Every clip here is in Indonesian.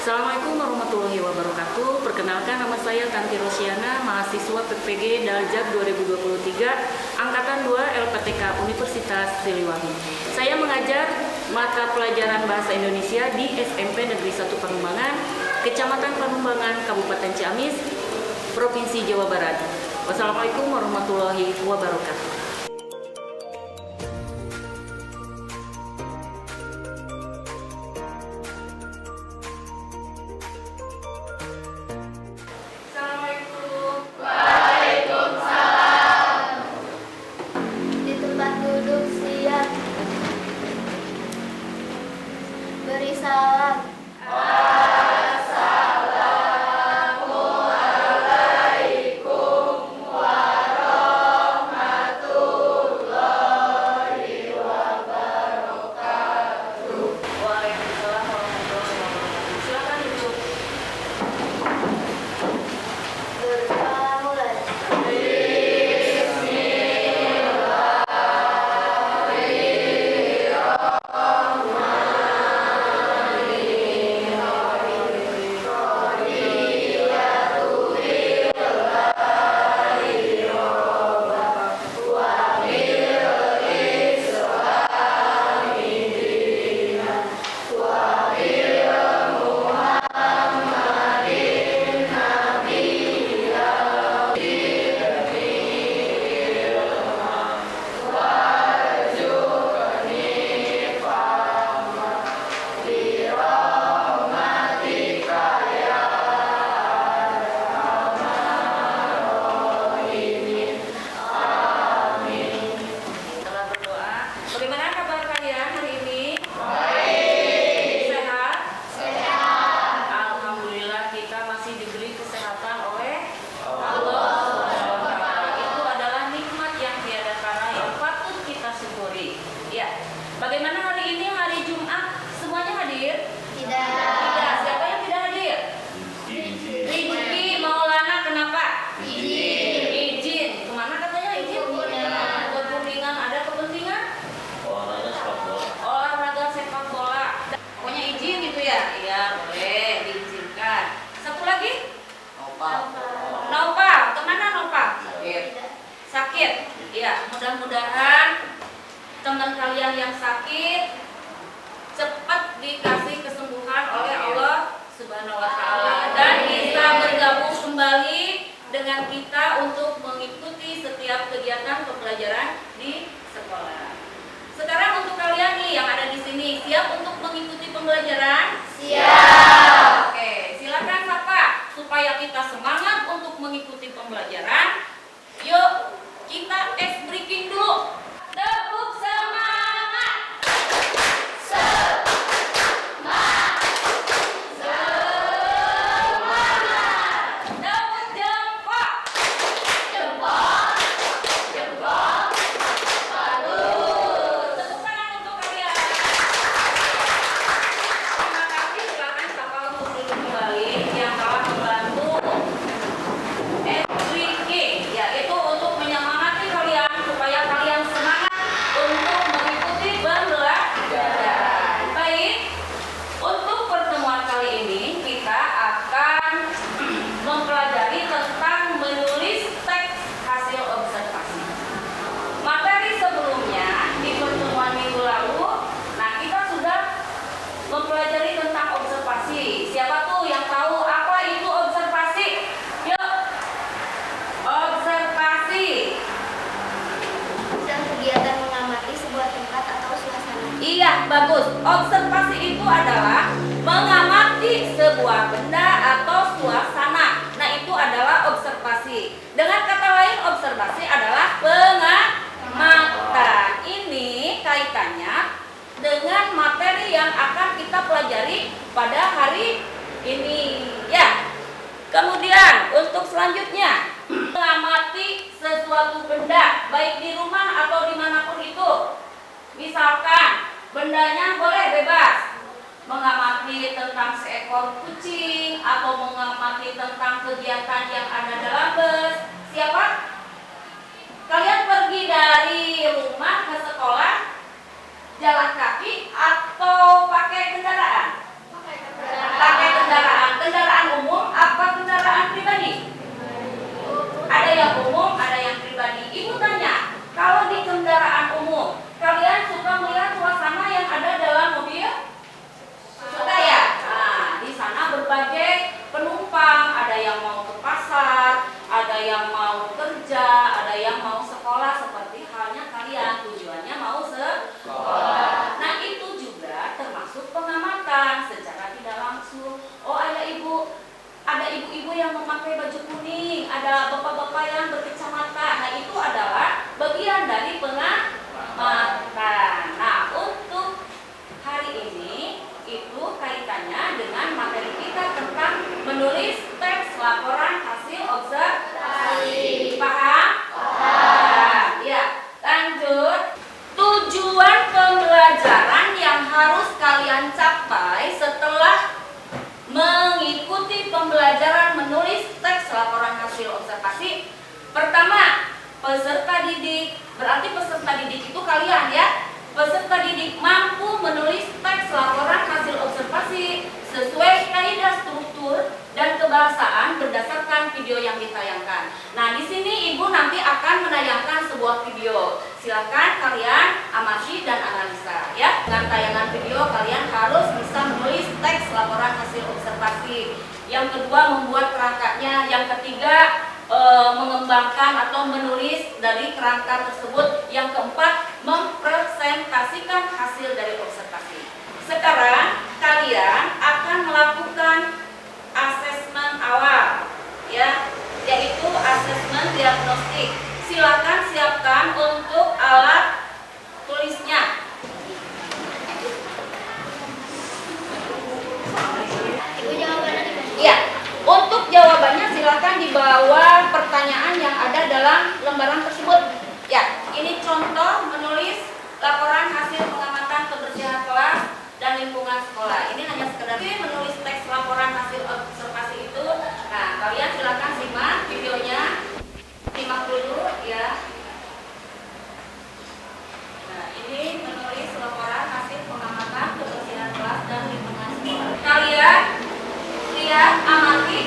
Assalamualaikum warahmatullahi wabarakatuh. Perkenalkan, nama saya Tanti Rosiana, mahasiswa PPG Daljab 2023, Angkatan 2 LPTK Universitas Siliwangi. Saya mengajar mata pelajaran Bahasa Indonesia di SMP Negeri 1 Panumbangan, Kecamatan Panumbangan, Kabupaten Ciamis, Provinsi Jawa Barat. Wassalamualaikum warahmatullahi wabarakatuh. Beri salam. Assalamualaikum warahmatullahi wabarakatuh. Waalaikumsalam warahmatullahi wabarakatuh. Silakan duduk. Bersalam mulai. Bagaimana kabar kalian hari ini? Baik. Sehat? Sehat. Alhamdulillah, kita masih diberi kesehatan oleh Allah. Itu adalah nikmat yang tiada tara yang patut kita syukuri. Ya. Bagaimana hari ini, hari Jumat? Semuanya hadir? Tidak. Tidak. Siapa yang tidak hadir? Rizky Maulana, kenapa? Izin. Kemana katanya izin? Ke Kuningan. Ada kepentingan? Olahraga sepak bola. Pokoknya izin gitu ya? Iya, boleh diizinkan. Satu lagi? Nopal. Kemana Nopal? Sakit. Iya, mudah-mudahan teman kalian yang sakit cepat dikasih kesembuhan oleh Allah Subhanahu wa Ta'ala dan bisa bergabung kembali dengan kita untuk mengikuti setiap kegiatan pembelajaran di sekolah. Sekarang untuk kalian nih yang ada di sini, siap untuk mengikuti pembelajaran? Siap. Oke, silakan sapa supaya kita semangat untuk mengikuti pembelajaran. Yuk, kita ice breaking dulu. Tepuk semangat. Tepuk jempol. Tepuk tangan untuk kalian. Terima kasih, silakan sapa untuk duduk kembali yang telah membantu SBK, yaitu untuk menyemangati kalian supaya kalian semangat untuk mengikuti pembelajaran. Baik, untuk pertemuan kali ini kita akan mempelajari tentang menulis teks hasil observasi. Materi sebelumnya di pertemuan minggu lalu, nah kita sudah mempelajari tentang observasi. Siapa tuh yang tahu apa itu observasi? Yuk, observasi. Sedang kegiatan mengamati sebuah tempat atau suasana. Iya, bagus. Observasi itu adalah mengamati sebuah benda atau suasana. Nah, itu adalah observasi. Dengan kata lain, observasi adalah pengamatan. Ini kaitannya dengan materi yang akan kita pelajari pada hari ini. Ya. Kemudian, untuk selanjutnya, mengamati sesuatu benda, baik di rumah atau dimanapun itu. Misalkan, bendanya boleh bebas. Mengamati tentang seekor kucing atau mengamati tentang kegiatan yang ada dalam bus. Siapa? Kalian pergi dari jalan kaki atau pakai kendaraan? Pakai kendaraan. Kendaraan umum apa kendaraan pribadi? Ada yang umum, ada yang pribadi. Ibu tanya, kalau di kendaraan umum, kalian suka melihat suasana yang ada dalam mobil? Suka ya? Nah, di sana berbagai penumpang, ada yang mau ke pasar, ada yang mau kerja, ada yang mau sekolah, seperti halnya kalian tujuannya mau sekolah. Nah, itu juga termasuk pengamatan secara tidak langsung. Oh, ada ibu-ibu yang memakai baju kuning, ada bapak-bapak yang berkacamata. Nah, itu adalah bagian dari pengamatan. Nah, untuk hari ini itu kaitannya dengan materi kita tentang menulis teks laporan hasil observasi. Paham? Paham. Ya, lanjut. Tujuan pembelajaran yang harus kalian capai setelah mengikuti pembelajaran menulis teks laporan hasil observasi. Pertama, peserta didik. Berarti peserta didik itu kalian ya. Peserta didik mampu menulis teks laporan hasil observasi sesuai kaidah struktur dan kebahasaan berdasarkan video yang ditayangkan. Nah, di sini Ibu nanti akan menayangkan sebuah video. Silakan kalian amati dan analisa ya. Dengan tayangan video kalian harus bisa menulis teks laporan hasil observasi. Yang kedua, membuat kerangkanya. Yang ketiga, mengembangkan atau menulis dari kerangka tersebut. Yang keempat, mempresentasikan hasil dari observasi. Sekarang kalian akan melakukan asesmen awal ya, yaitu asesmen diagnostik. Silakan siapkan untuk alat tulisnya. Ibu jawabannya di mana? Iya, untuk jawabannya silakan di bawah pertanyaan yang ada dalam lembaran tersebut. Ya, ini contoh menulis laporan hasil pengamatan kebersihan kelas dan lingkungan sekolah. Ini hanya sekedar menulis teks laporan hasil observasi itu. Nah, kalian silakan simak videonya. Simak dulu ya. Nah, ini menulis laporan hasil pengamatan kebersihan kelas dan lingkungan sekolah. Kalian lihat, amati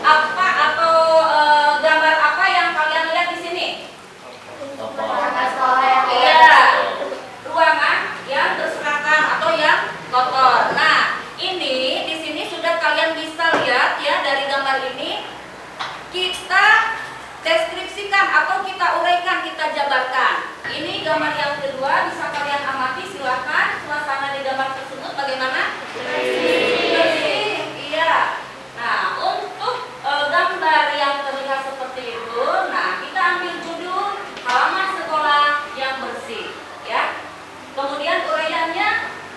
apa atau gambar apa yang kalian lihat di sini? Iya, ruangan yang berserakan atau yang kotor. Nah, ini di sini sudah kalian bisa lihat ya, dari gambar ini kita deskripsikan atau kita uraikan, kita jabarkan. Ini gambar yang kedua, bisa kalian amati. Silakan, suasana di gambar tersebut bagaimana? Bersih. Iya. Nah, untuk gambar yang terlihat seperti itu, nah kita ambil judul halaman sekolah yang bersih, ya. Kemudian uraiannya,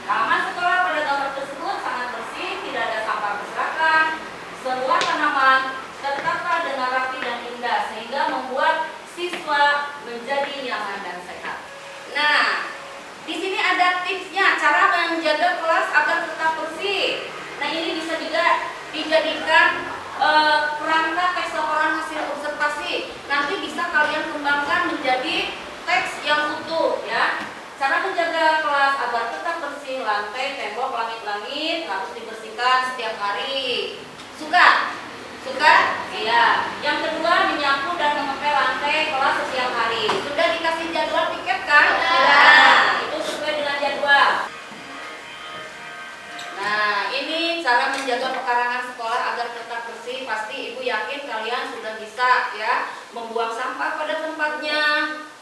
halaman sekolah pada gambar tersebut sangat bersih, tidak ada sampah berserakan, semua tanaman tertata dengan rapi dan indah sehingga membuat siswa menjadi nyaman dan sehat. Nah, di sini ada tipsnya cara menjaga kelas agar tetap bersih. Nah, ini bisa juga dijadikan kerangka teks laporan hasil observasi. Nanti bisa kalian kembangkan menjadi teks yang utuh ya. Cara menjaga kelas agar tetap bersih, lantai, tembok, langit-langit harus dibersihkan setiap hari. Suka? Suka? Iya. Yang kedua, menyapu dan mengepel lantai kelas setiap hari. Sudah dikasih jadwal tiket kan? Nah, itu sesuai dengan jadwal. Nah, ini cara menjaga pekarangan sekolah agar tetap bersih. Pasti Ibu yakin kalian sudah bisa ya membuang sampah pada tempatnya.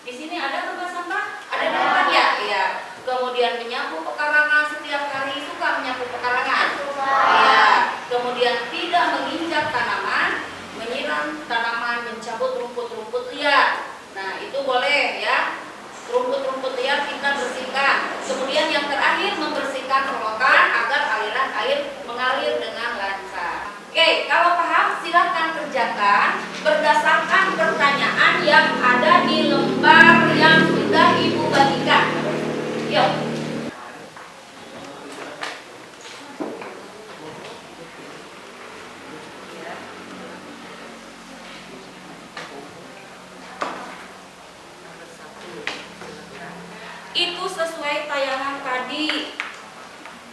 Di sini ada tempat sampah? Ada di tempat ya? Iya. Kemudian menyapu pekarangan setiap hari. Suka menyapu pekarangan? Iya. Kemudian tidak menginjak tanaman, menyiram tanaman, mencabut rumput-rumput liar. Nah, itu boleh ya. Rumput-rumput liar kita bersihkan. Kemudian yang terakhir, membersihkan selokan agar aliran air mengalir dengan lancar. Oke, kalau paham silakan kerjakan berdasarkan pertanyaan yang ada di lembar yang sudah Ibu bagikan. Yuk. itu sesuai tayangan tadi.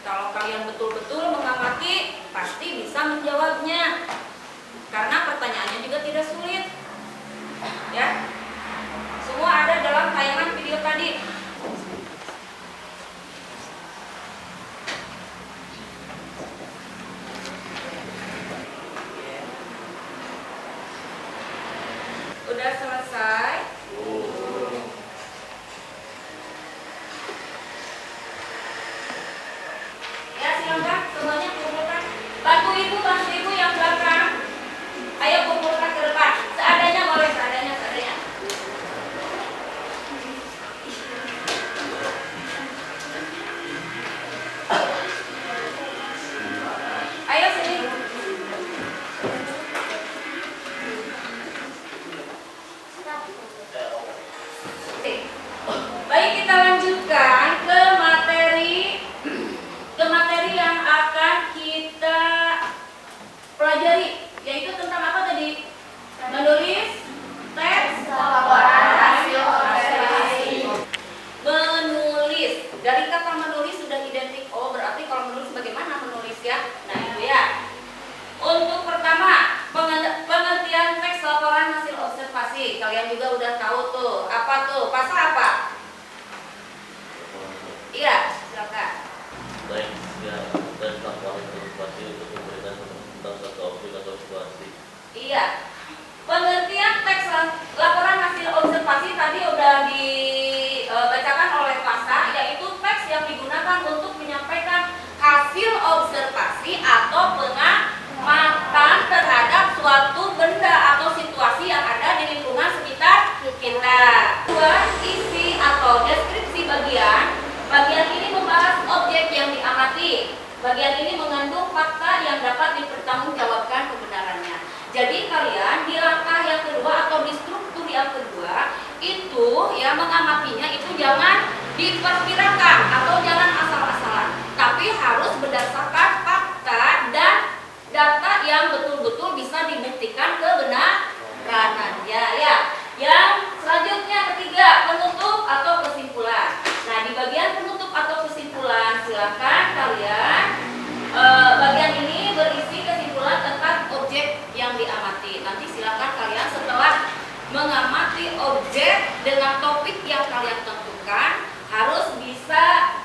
Kalau kalian betul-betul mengamati, pasti bisa menjawabnya. Karena pertanyaannya juga tidak sulit. Ya. Semua ada dalam tayangan video tadi. Udah selesai? Ya, silakan semuanya kumpulkan. Bantu ibu yang belakang. Ayo kumpulkan ke depan. Seadanya boleh, seadanya. Ayo sini. Baik, kita lanjutkan ke materi yang akan kita pelajari, yaitu tentang apa tadi? Menulis teks laporan hasil observasi. Menulis. Dari kata menulis sudah identik. Oh, berarti kalau menulis bagaimana menulis ya? Nah, itu ya. Untuk pertama, pengertian teks laporan hasil observasi. Kalian juga udah tahu tuh. Apa tuh? Pasal apa? Iya, silakan. Teks laporan observasi untuk memberikan tentang satu objek atau situasi. Iya. Pengertian teks laporan hasil observasi tadi udah dibacakan oleh Pasa, yaitu teks yang digunakan untuk menyampaikan hasil observasi atau pengamatan terhadap suatu benda atau situasi yang ada di lingkungan sekitar kita. Dua, isi atau deskripsi bagian ini membahas objek yang diamati. Bagian ini mengandung fakta yang dapat dipertanggungjawabkan kebenarannya. Jadi kalian di langkah yang kedua atau di struktur yang kedua itu ya mengamatinya itu jangan diperkirakan atau jangan asal-asalan, tapi harus berdasarkan fakta dan data yang betul-betul bisa dibuktikan kebenarannya ya. Yang selanjutnya ketiga, penutup atau kesimpulan. Nah, di bagian penutup atau kesimpulan silakan kalian bagian ini berisi kesimpulan tentang objek yang diamati. Nanti silakan kalian setelah mengamati objek dengan topik yang kalian tentukan harus bisa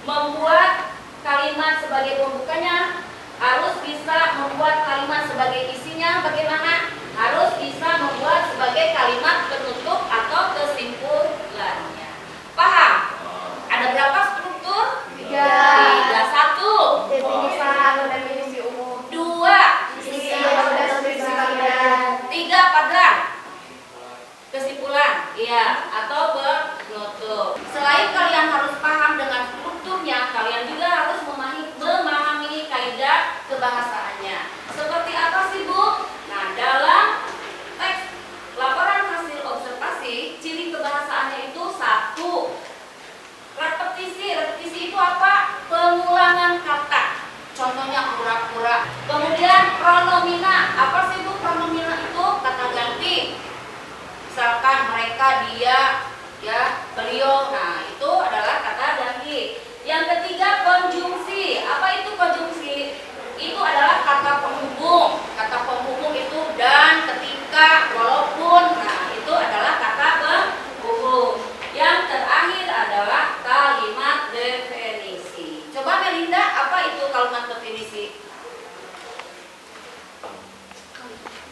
membuat kalimat sebagai pembukanya, harus bisa membuat kalimat sebagai isinya bagaimana, harus bisa membuat sebagai kalimat penutup atau kesimpulannya. Paham? Ada berapa struktur? 3. 1. Definisi umum. 2. Isi atau deskripsi bagian. 3. Padran. Kesimpulan, iya, atau penutup. Selain kalian harus paham dengan strukturnya, kalian juga harus memahami kaidah kebahasaannya. Seperti apa sih, Bu? Nah, dalam teks laporan hasil observasi, ciri kebahasaannya itu 1. Repetisi. Repetisi itu apa? Pengulangan kata. Contohnya pura-pura. Kemudian pronomina. Apa sih, Bu? Pronomina itu kata ganti. Misalkan mereka, dia, ya, beliau. Nah, itu adalah kata ganti. Yang ketiga, konjungsi. Apa itu konjungsi? Itu adalah kata penghubung. Kata penghubung itu dan, ketika, walaupun. Nah, itu adalah kata penghubung. Yang terakhir adalah kalimat definisi. Coba Melinda, apa itu kalimat definisi?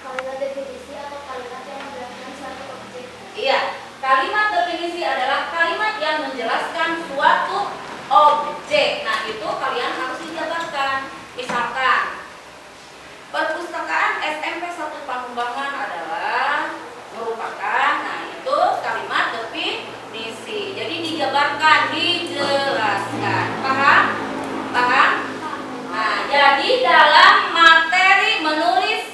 Kalimat definisi atau kalimat yang menjelaskan suatu objek. Iya, kalimat definisi adalah kalimat yang menjelaskan suatu objek. Nah, itu kalian harus dijabarkan. Misalkan, perpustakaan SMP 1 Pangembangan adalah merupakan, nah itu kalimat definisi. Jadi dijabarkan, dijelaskan. Paham? Paham? Nah, jadi dalam materi menulis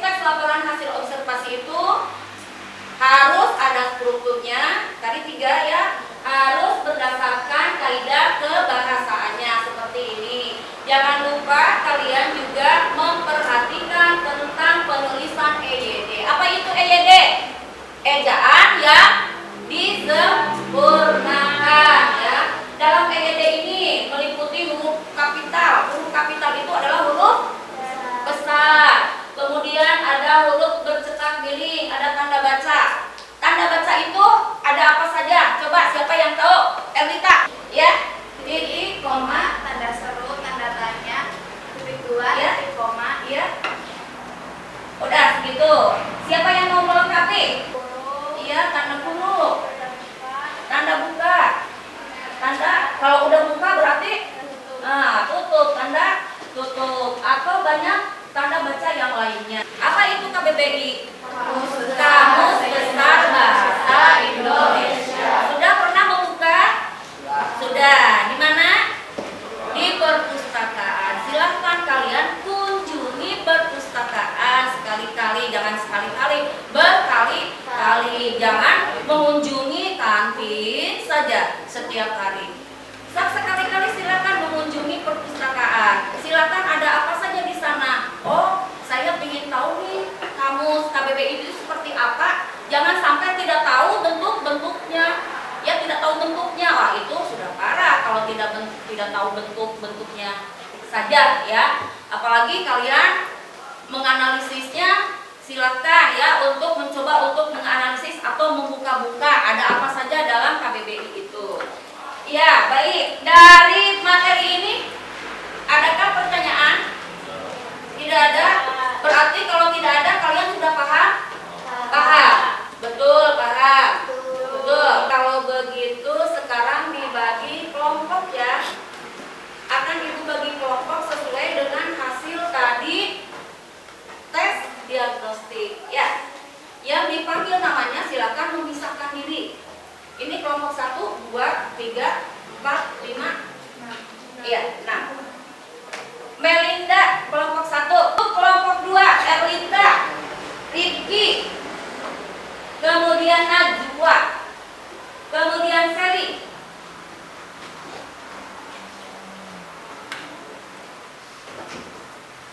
teks laporan hasil observasi itu harus ada strukturnya. Tadi 3 ya, harus berdasarkan kaidah kebahasaannya seperti ini. Jangan lupa kalian juga memperhatikan tentang penulisan EYD. Apa itu EYD? Ejaan yang disebut saja setiap hari. Sekali-kali silakan mengunjungi perpustakaan. Silakan ada apa saja di sana. Oh, saya ingin tahu nih kamus KBBI itu seperti apa. Jangan sampai tidak tahu bentuk-bentuknya. Ya, tidak tahu bentuknya. Wah, itu sudah parah kalau tidak tahu bentuk-bentuknya saja ya. Apalagi kalian menganalisisnya, silakan ya untuk mencoba untuk menganalisis atau membuka-buka ada apa saja dalam KBBI itu. Ya, baik. Dari materi ini adakah pertanyaan? Tidak ada. Berarti kalau tidak ada kalian sudah paham? Paham. Betul, paham. Betul. Kalau begitu sekarang dibagi kelompok ya. Akan ibu bagi kelompok sesuai dengan hasil tadi tes diagnostik ya. Yang dipanggil namanya silakan memisahkan diri. Ini kelompok 1, 2, 3, 4, 5. Iya, 6. Melinda kelompok 1, kelompok 2 Erlinda, Rifki, kemudian Najwa, kemudian Sally.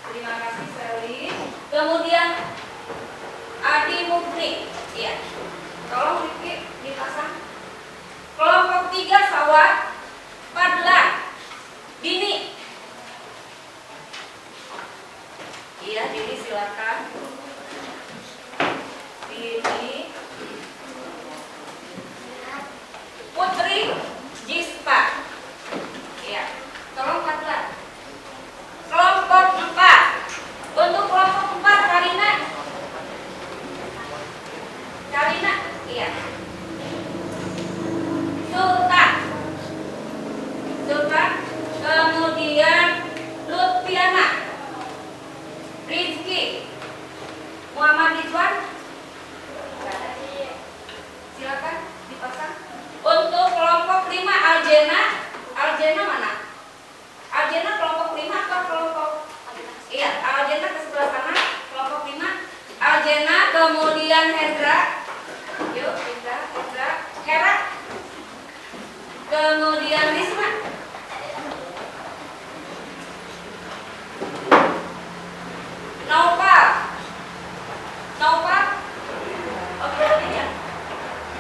Terima kasih Sally. Kemudian Adi Mukni. Iya. Tolong Rifki dipasang. Kelompok 3 Sawah, Padla, Dini. Iya, Dini silakan. Dini. Putri, Jispa. Iya. Tolong Padla. Kelompok 4. Untuk kelompok 4 Karina. Karina, iya. Sultan, kemudian Lutfiana, Rizky, Muhammad Ridwan, silakan dipasang. Untuk kelompok 5 Aljena mana? Aljena kelompok 5 atau kelompok? Iya, Aljena ke sebelah sana, kelompok 5. Aljena, kemudian Hendra, yuk Hendra, Hera. Kemudian Risma, Naufal, oke ini ya.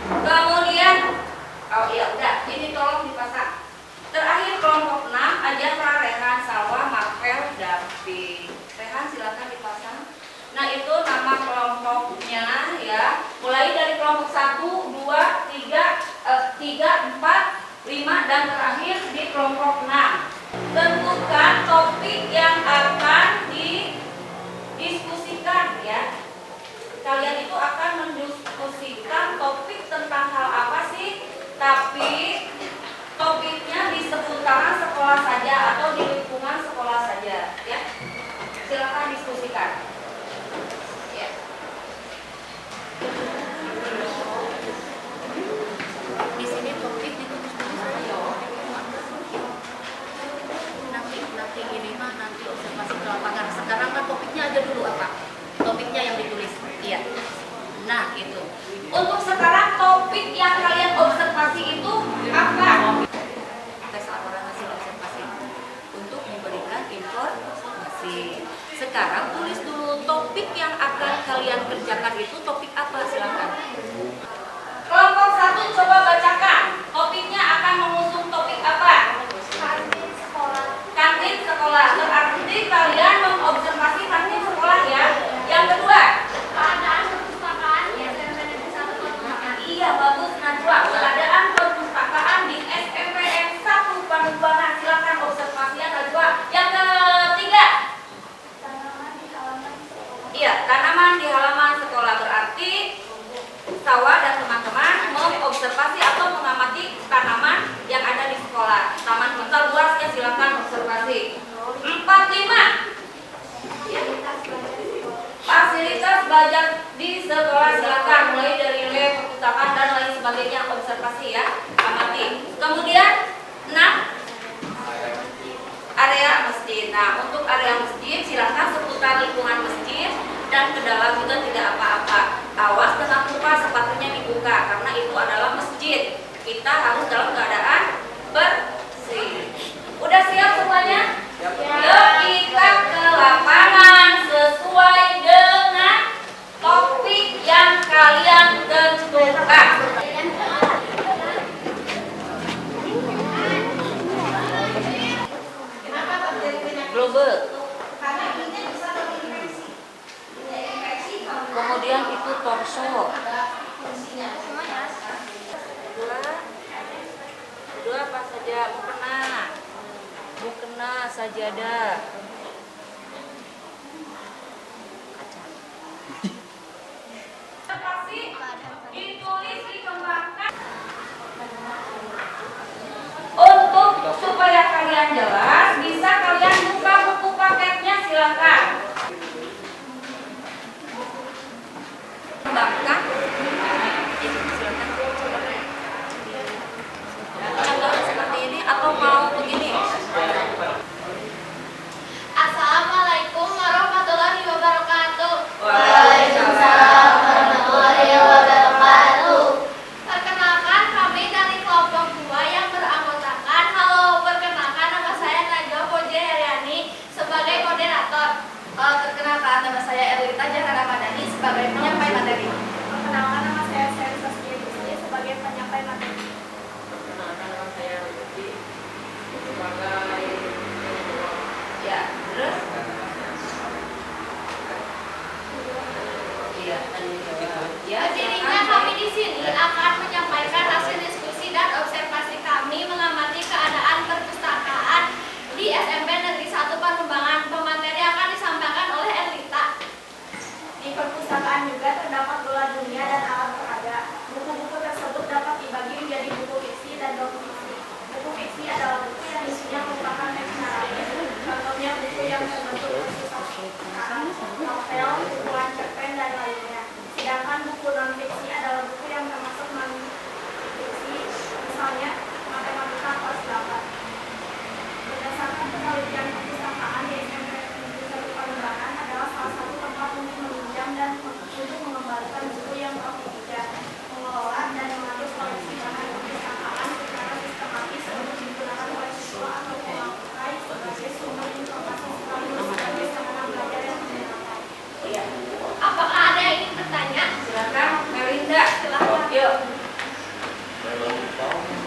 Kemudian, oh iya udah, ini tolong dipasang. Terakhir kelompok 6 Ajafra, Rehan, Salwa, Marvel, Davi. Rehan silakan dipasang. Nah itu nama kelompoknya ya. Mulai dari kelompok 1, 2, 3, 4, 5 dan terakhir di kelompok 6. Tentukan topik yang akan didiskusikan ya. Kalian itu akan mendiskusikan topik tentang hal apa sih? Tapi topiknya di seputaran sekolah saja atau di lingkungan sekolah saja ya. Silakan diskusikan. Ya. Di sini topik ditulis dulu saja. Nanti ini mah nanti observasi ke lapangan. Sekarang kan topiknya aja dulu apa? Topiknya yang ditulis. Iya. Nah, itu. Untuk sekarang topik yang kalian observasi itu apa? Tes laporan hasil observasi untuk memberikan informasi. Sekarang tulis dulu topik yang akan kalian kerjakan itu topik apa? Silakan. Kelompok 1 coba bacakan. Topiknya akan mengusung topik apa? Kantin sekolah. Kantin sekolah. Berarti kalian mengobservasi kantin sekolah ya. Yang kedua, Keadaan perpustakaan di SMPN 1 Pamubaran. iya bagus Najwa. Keadaan perpustakaan di SMPN 1 Pamubaran. Silakan observasinya Najwa. Yang ketiga, Tanaman di halaman sekolah. iya tanaman di halaman sekolah. Berarti Sawah dan teman-teman mengobservasi atau mengamati tanaman yang ada di sekolah. Taman kota luas ya, silakan observasi. 4, 5. Fasilitas belajar di sekolah silakan, mulai dari lab, perpustakaan dan lain sebagainya, observasi ya, amati. Kemudian 6, area masjid. Nah, untuk area masjid silakan seputar lingkungan masjid dan ke dalam juga tidak apa-apa. Awas dengan lupa sepatunya dibuka karena itu adalah masjid. Kita harus dalam keadaan bersih. Udah siap semuanya? Yuk kita ke lapangan sesuai dengan topik yang kalian tentukan. Global. Kemudian itu torso. Kedua apa saja? Mukena sajadah. Ditulis dikembangkan. Untuk supaya kalian jelas, bisa kalian buka buku paketnya, silakan. Kembangkan. Contoh seperti ini atau mau begini? Assalamualaikum warahmatullahi wabarakatuh. Waalaikumsalam warahmatullahi wabarakatuh. Perkenalkan, kami dari kelompok 2 yang beranggotakan. Halo, perkenalkan nama saya Najwa Puji Heriani sebagai koordinator. Perkenalkan, nama saya Erlita Jahra Ramadhani sebagai penyampai materi. Perkenalkan, nama saya Seri Saskia Gusti sebagai penyampai materi. Perkenalkan, nama saya Rudy sebagai ya, terus iya, ya, Jadinya kami di sini akan menyampaikan hasil diskusi dan observasi kami mengamati keadaan perpustakaan di SMP Negeri 1 Panumbangan. Pemateri akan disampaikan oleh Erlita. Di perpustakaan juga terdapat bola dunia dan alat peraga. Buku-buku tersebut dapat dibagi menjadi buku fiksi dan non-fiksi. Buku fiksi adalah buku yang isinya merupakan teks naratif. Contohnya buku yang berbentuk perpustakaan, novel, kumpulan cerpen, dan lainnya. Sedangkan buku non-fiksi adalah buku yang termasuk non-fiksi, misalnya matematika kelas 8. Berdasarkan penelitian perpustakaan di SMP Negeri 1 Panumbangan adalah salah satu tempat untuk meminjam dan untuk mengembalikan buku yang telah dipinjam, mengelola dan mengatur koleksi bahan perpustakaan secara sistematis untuk digunakan oleh siswa atau pemakai sebagai sumber informasi sekaligus sebagai sarana belajar yang menyenangkan. iya. Apakah ada yang ingin bertanya? Silakan Melinda. Silakan. Yuk.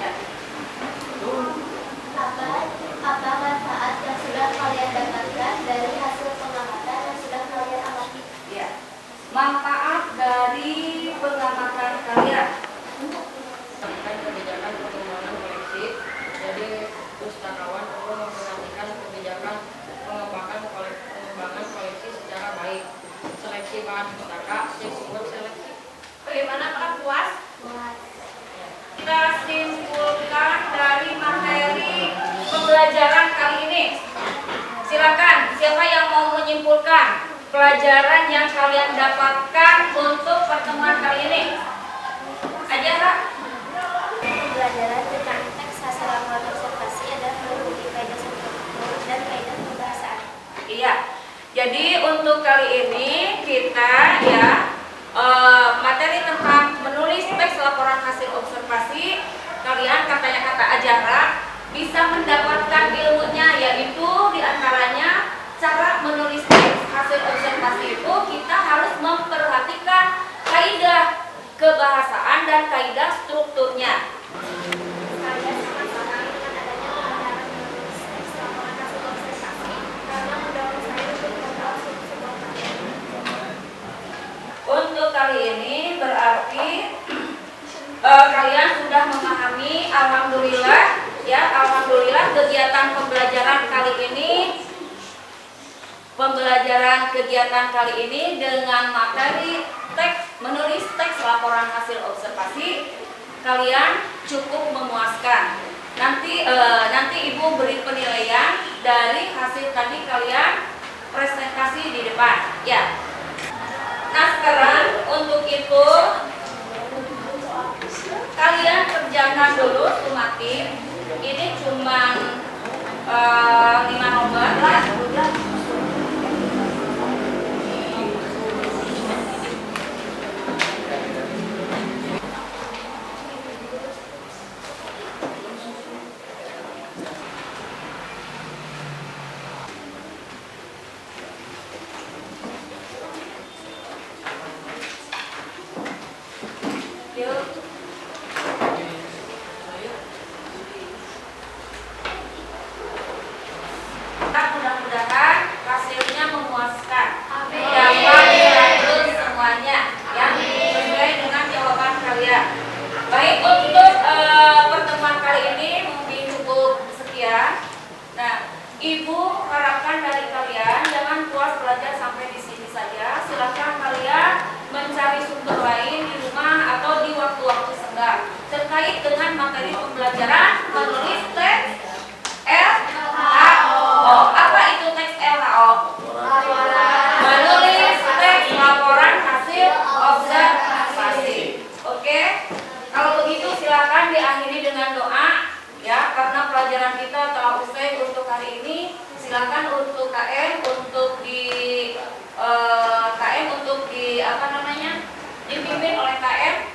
Ya. Apa manfaat yang sudah kalian dapatkan dari hasil pengamatan yang sudah kalian amati? Ya. Manfaat dari pengamatan kalian. Tentang kebijakan pengembangan koleksi, jadi pustakawan perlu memperhatikan kebijakan pengembangan koleksi secara baik. Seleksi bahan pustaka, sumber seleksi. Bagaimana, Pak? Puas? Kita simpulkan dari materi pembelajaran kali ini. Silakan, siapa yang mau menyimpulkan pelajaran yang kalian dapatkan untuk pertemuan kali ini? Ajara. Pembelajaran tentang teks hasil laporan observasi adalah meliputi kaidah struktur dan kaidah pembahasan. Iya. Jadi untuk kali ini kita ya materi tentang menulis teks laporan hasil observasi. Kalian katanya kata Ajara bisa mendapatkan ilmunya, yaitu diantaranya cara menulis teks hasil observasi itu kita harus memperhatikan kaidah kebahasaan dan kaidah strukturnya. Saya sangat senang dengan adanya pembelajaran menulis teks laporan hasil observasi karena mendorong saya untuk mengenal sebuah materi. Untuk kali ini berarti kalian sudah memahami, alhamdulillah ya, alhamdulillah kegiatan pembelajaran kali ini dengan materi teks menulis teks laporan hasil observasi kalian cukup memuaskan. Nanti Ibu beri penilaian dari hasil tadi kalian presentasi di depan ya. Nah sekarang untuk itu kalian kerjakan dulu sumatif. Ini cuma 5 nomor lah. dengan materi pembelajaran menulis teks LHO. Apa itu teks LHO? Menulis teks laporan hasil observasi. Oke, kalau begitu silakan diakhiri dengan doa ya, karena pelajaran kita telah usai untuk hari ini. Silakan untuk KM untuk di dipimpin oleh KM